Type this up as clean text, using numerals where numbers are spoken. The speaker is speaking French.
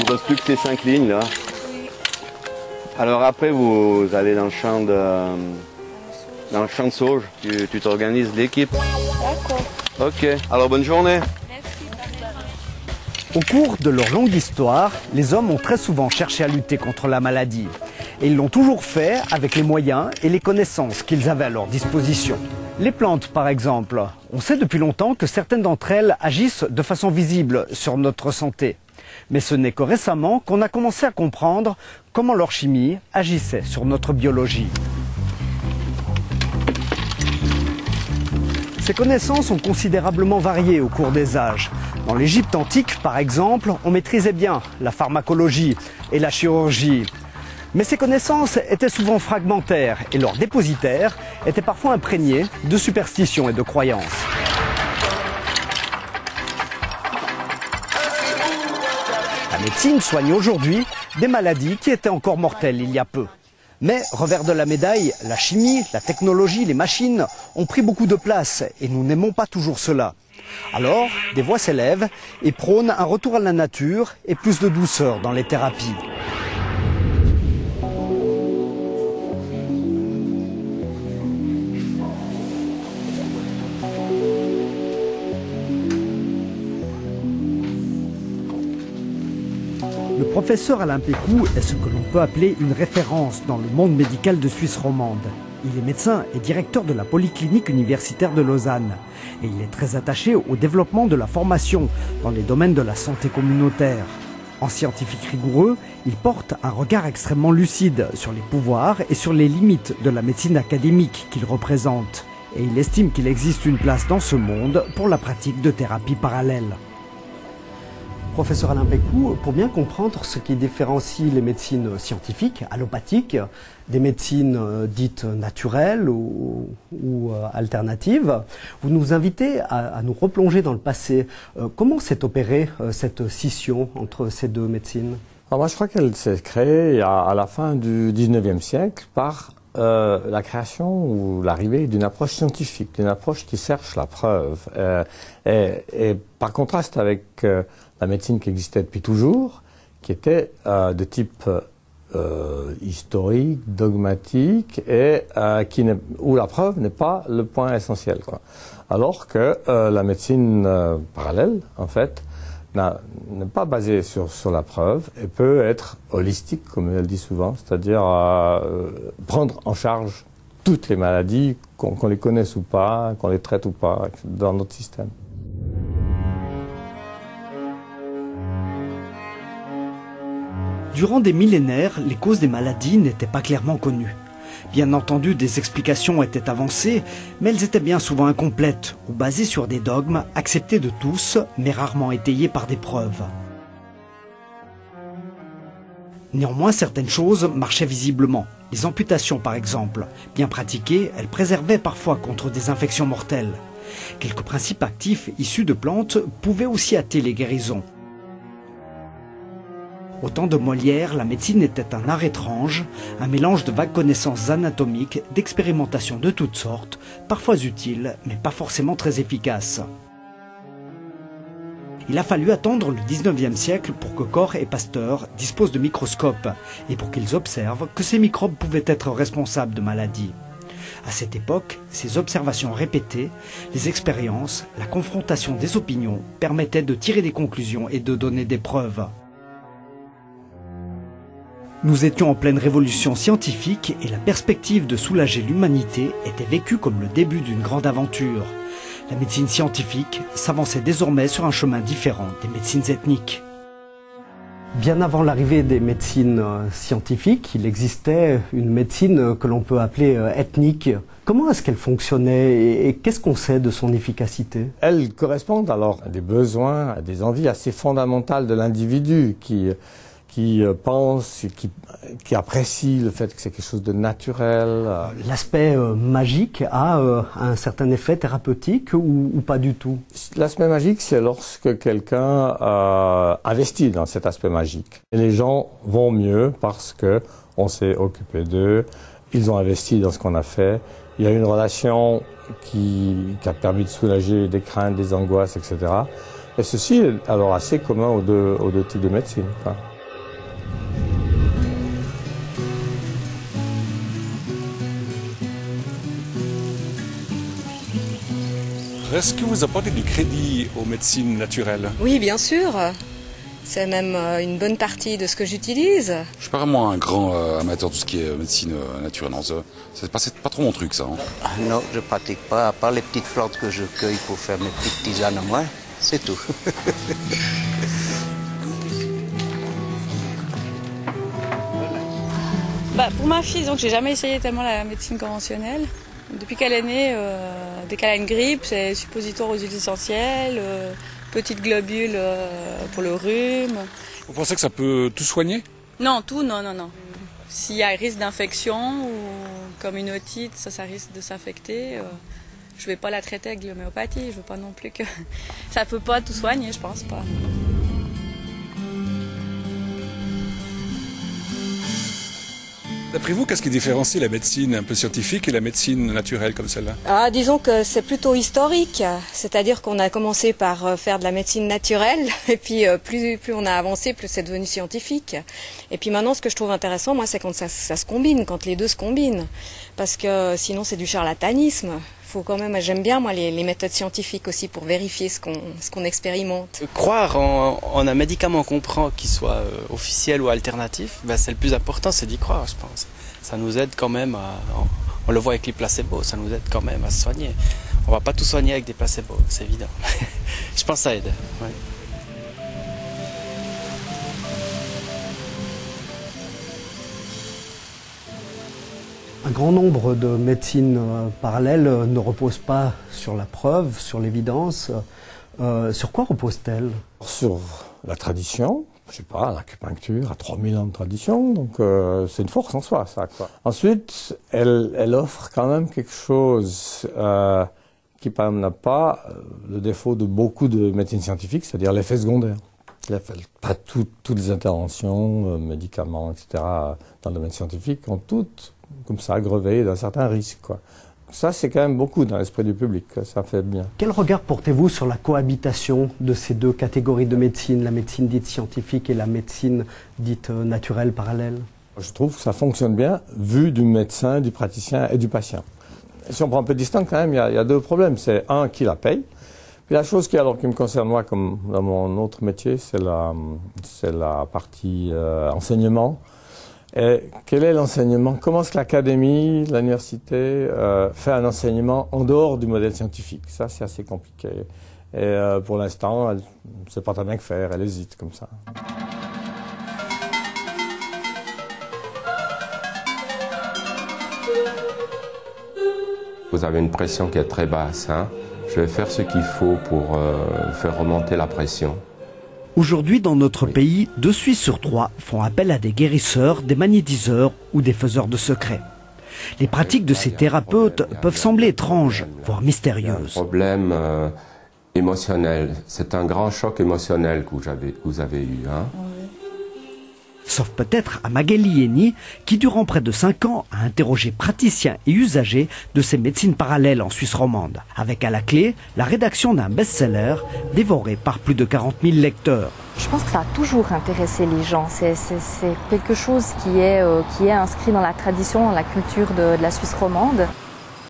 vous reste plus que ces 5 lignes là. Oui. Alors après, vous allez dans le champ de sauge. Tu t'organises l'équipe. D'accord. Ok. Alors bonne journée. Merci, Pamela. Au cours de leur longue histoire, les hommes ont très souvent cherché à lutter contre la maladie. Et ils l'ont toujours fait avec les moyens et les connaissances qu'ils avaient à leur disposition. Les plantes, par exemple. On sait depuis longtemps que certaines d'entre elles agissent de façon visible sur notre santé. Mais ce n'est que récemment qu'on a commencé à comprendre comment leur chimie agissait sur notre biologie. Ces connaissances ont considérablement varié au cours des âges. Dans l'Égypte antique, par exemple, on maîtrisait bien la pharmacologie et la chirurgie. Mais ces connaissances étaient souvent fragmentaires et leurs dépositaires étaient parfois imprégnés de superstitions et de croyances. La médecine soigne aujourd'hui des maladies qui étaient encore mortelles il y a peu. Mais, revers de la médaille, la chimie, la technologie, les machines ont pris beaucoup de place et nous n'aimons pas toujours cela. Alors, des voix s'élèvent et prônent un retour à la nature et plus de douceur dans les thérapies. Le professeur Alain Pécou est ce que l'on peut appeler une référence dans le monde médical de Suisse romande. Il est médecin et directeur de la Polyclinique universitaire de Lausanne. Et il est très attaché au développement de la formation dans les domaines de la santé communautaire. En scientifique rigoureux, il porte un regard extrêmement lucide sur les pouvoirs et sur les limites de la médecine académique qu'il représente. Et il estime qu'il existe une place dans ce monde pour la pratique de thérapies parallèles. Professeur Alain Pécou, pour bien comprendre ce qui différencie les médecines scientifiques, allopathiques, des médecines dites naturelles ou alternatives, vous nous invitez à nous replonger dans le passé. Comment s'est opérée cette scission entre ces deux médecines? Alors moi, je crois qu'elle s'est créée à la fin du 19e siècle par la création ou l'arrivée d'une approche scientifique, d'une approche qui cherche la preuve. Et par contraste avec la médecine qui existait depuis toujours, qui était de type historique, dogmatique, et où la preuve n'est pas le point essentiel, quoi. Alors que la médecine parallèle, en fait, n'est pas basée sur la preuve et peut être holistique, comme elle dit souvent, c'est-à-dire prendre en charge toutes les maladies, qu'on les connaisse ou pas, qu'on les traite ou pas, dans notre système. Durant des millénaires, les causes des maladies n'étaient pas clairement connues. Bien entendu, des explications étaient avancées, mais elles étaient bien souvent incomplètes ou basées sur des dogmes acceptés de tous, mais rarement étayés par des preuves. Néanmoins, certaines choses marchaient visiblement. Les amputations, par exemple. Bien pratiquées, elles préservaient parfois contre des infections mortelles. Quelques principes actifs issus de plantes pouvaient aussi hâter les guérisons. Au temps de Molière, la médecine était un art étrange, un mélange de vagues connaissances anatomiques, d'expérimentations de toutes sortes, parfois utiles, mais pas forcément très efficaces. Il a fallu attendre le 19e siècle pour que Koch et Pasteur disposent de microscopes et pour qu'ils observent que ces microbes pouvaient être responsables de maladies. À cette époque, ces observations répétées, les expériences, la confrontation des opinions permettaient de tirer des conclusions et de donner des preuves. Nous étions en pleine révolution scientifique et la perspective de soulager l'humanité était vécue comme le début d'une grande aventure. La médecine scientifique s'avançait désormais sur un chemin différent des médecines ethniques. Bien avant l'arrivée des médecines scientifiques, il existait une médecine que l'on peut appeler ethnique. Comment est-ce qu'elle fonctionnait et qu'est-ce qu'on sait de son efficacité? Elles correspondent alors à des besoins, à des envies assez fondamentales de l'individu qui pense, qui apprécie le fait que c'est quelque chose de naturel. L'aspect magique a un certain effet thérapeutique ou pas du tout? L'aspect magique, c'est lorsque quelqu'un investit dans cet aspect magique. Et les gens vont mieux parce que on s'est occupé d'eux, ils ont investi dans ce qu'on a fait. Il y a une relation qui a permis de soulager des craintes, des angoisses, etc. Et ceci est alors assez commun aux deux types de médecine. Enfin. Est-ce que vous apportez du crédit aux médecines naturelles? Oui, bien sûr. C'est même une bonne partie de ce que j'utilise. Je suis pas vraiment un grand amateur de tout ce qui est médecine naturelle. Non, c'est pas trop mon truc, ça. Hein. Non, je pratique pas, à part les petites plantes que je cueille pour faire mes petites tisanes à moi, c'est tout. Pour ma fille, donc j'ai jamais essayé tellement la médecine conventionnelle. Depuis qu'elle est née, dès qu'elle a une grippe, c'est suppositoire aux huiles essentielles, petites globules pour le rhume. Vous pensez que ça peut tout soigner? Non, tout, non. S'il y a un risque d'infection ou comme une otite, ça risque de s'infecter. Je vais pas la traiter avec de l'homéopathie. Je veux pas non plus que ça peut pas tout soigner, je pense pas. D'après vous, qu'est-ce qui différencie la médecine un peu scientifique et la médecine naturelle comme celle-là? Disons que c'est plutôt historique. C'est-à-dire qu'on a commencé par faire de la médecine naturelle et puis plus on a avancé, plus c'est devenu scientifique. Et puis maintenant, ce que je trouve intéressant, moi, c'est quand ça se combine, quand les deux se combinent. Parce que sinon, c'est du charlatanisme. Faut quand même, j'aime bien moi les méthodes scientifiques aussi pour vérifier ce qu'on expérimente. Croire en un médicament qu'on prend, qu'il soit officiel ou alternatif, c'est le plus important, c'est d'y croire, je pense. Ça nous aide quand même on le voit avec les placebos, ça nous aide quand même à se soigner. On va pas tout soigner avec des placebos, c'est évident. Je pense que ça aide. Ouais. Un grand nombre de médecines parallèles ne reposent pas sur la preuve, sur l'évidence. Sur quoi reposent-elles? Sur la tradition, je sais pas, l'acupuncture a 3000 ans de tradition, donc c'est une force en soi, ça, quoi. Ensuite, elle offre quand même quelque chose qui n'a pas le défaut de beaucoup de médecine scientifique, c'est-à-dire l'effet secondaire. Pas toutes les interventions, médicaments, etc., dans le domaine scientifique ont toutes comme ça, grevé d'un certain risque, quoi. Ça, c'est quand même beaucoup dans l'esprit du public, ça fait bien. Quel regard portez-vous sur la cohabitation de ces deux catégories de médecine, la médecine dite scientifique et la médecine dite naturelle parallèle? Je trouve que ça fonctionne bien, vu du médecin, du praticien et du patient. Et si on prend un peu distinct, quand même, il y a deux problèmes. C'est un, qui la paye. Puis la chose qui me concerne moi, comme dans mon autre métier, c'est la partie enseignement. Et quel est l'enseignement? Comment est-ce que l'académie, l'université fait un enseignement en dehors du modèle scientifique? Ça, c'est assez compliqué. Et pour l'instant, elle ne sait pas très bien que faire, elle hésite comme ça. Vous avez une pression qui est très basse. Hein? Je vais faire ce qu'il faut pour faire remonter la pression. Aujourd'hui, dans notre pays, 2 Suisses sur 3 font appel à des guérisseurs, des magnétiseurs ou des faiseurs de secrets. Les pratiques de ces thérapeutes peuvent sembler étranges, voire mystérieuses. Un problème émotionnel, c'est un grand choc émotionnel que vous avez eu. Hein? Sauf peut-être à Magali Henny, qui durant près de 5 ans a interrogé praticiens et usagers de ces médecines parallèles en Suisse romande, avec à la clé la rédaction d'un best-seller dévoré par plus de 40 000 lecteurs. Je pense que ça a toujours intéressé les gens. C'est quelque chose qui est inscrit dans la tradition, dans la culture de la Suisse romande.